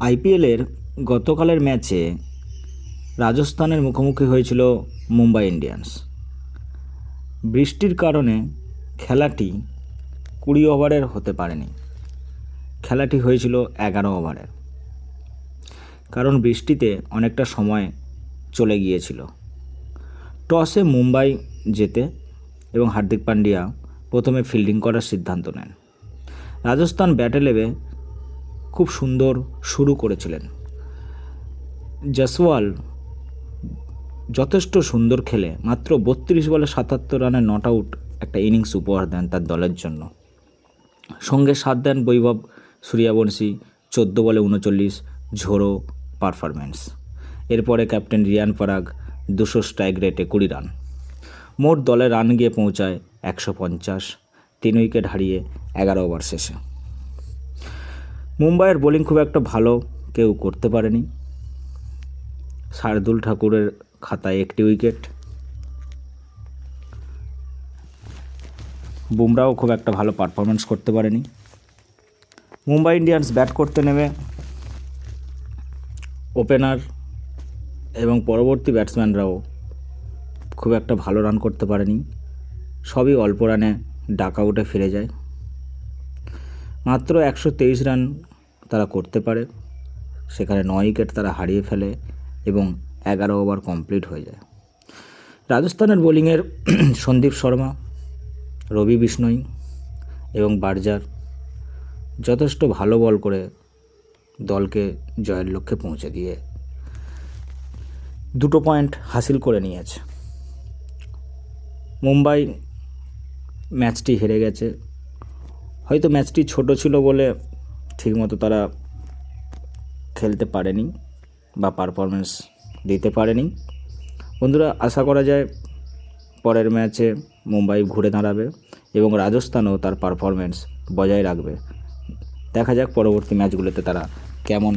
আইপিএলের গতকালের ম্যাচে রাজস্থানের মুখোমুখি হয়েছিল মুম্বাই ইন্ডিয়ান্স। বৃষ্টির কারণে খেলাটি 20 ওভারের হতে পারেনি, খেলাটি হয়েছিল 11 ওভারের। কারণ বৃষ্টিতে অনেকটা সময় চলে গিয়েছিল। টসে মুম্বাই জেতে এবং হার্দিক পান্ডিয়া প্রথমে ফিল্ডিং করার সিদ্ধান্ত নেন। রাজস্থান ব্যাটে নেমে খুব সুন্দর শুরু করেছিলেন। জয়সওয়াল যথেষ্ট সুন্দর খেলে মাত্র 32 বলে 77 রানে নট আউট একটা ইনিংস উপহার দেন তার দলের জন্য। সঙ্গে সাথ দেন বৈভব সূর্যবংশী 14 বলে 39 ঝোড়ো পারফরম্যান্স। এরপরে ক্যাপ্টেন রিয়ান পরাগ 200 স্ট্রাইক রেটে 20 রান। মোট দলে রান গিয়ে পৌঁছায় 150, 3 উইকেট হারিয়ে 11 ওভার শেষে। মুম্বাইয়ের বোলিং খুব একটা ভালো কেউ করতে পারেনি। শার্দুল ঠাকুরের খাতায় 1টি উইকেট। বুমরাও খুব একটা ভালো পারফরমেন্স করতে পারেনি। মুম্বাই ইন্ডিয়ান্স ব্যাট করতে নেমে ওপেনার এবং পরবর্তী ব্যাটসম্যানরাও খুব একটা ভালো রান করতে পারেনি। সবই অল্প রানে ডাক আউটে ফিরে যায়। মাত্র 123 রান তারা করতে পারে, সেখানে 9 উইকেট তারা হারিয়ে ফেলে এবং 11 ওভার কমপ্লিট হয়ে যায়। রাজস্থানের বোলিংয়ের সন্দীপ শর্মা, রবি বিষ্ণই এবং বার্জার যথেষ্ট ভালো বল করে দলকে জয়ের লক্ষ্যে পৌঁছে দিয়ে 2 পয়েন্ট হাসিল করে নিয়েছে। মুম্বাই ম্যাচটি হেরে গেছে। হয়তো ম্যাচটি ছোট ছিল বলে ঠিকমতো তারা খেলতে পারেনি বা পারফরমেন্স দিতে পারেনি। বন্ধুরা, আশা করা যায় পরের ম্যাচে মুম্বাই ঘুরে দাঁড়াবে এবং রাজস্থানও তার পারফরমেন্স বজায় রাখবে। দেখা যাক পরবর্তী ম্যাচগুলোতে তারা কেমন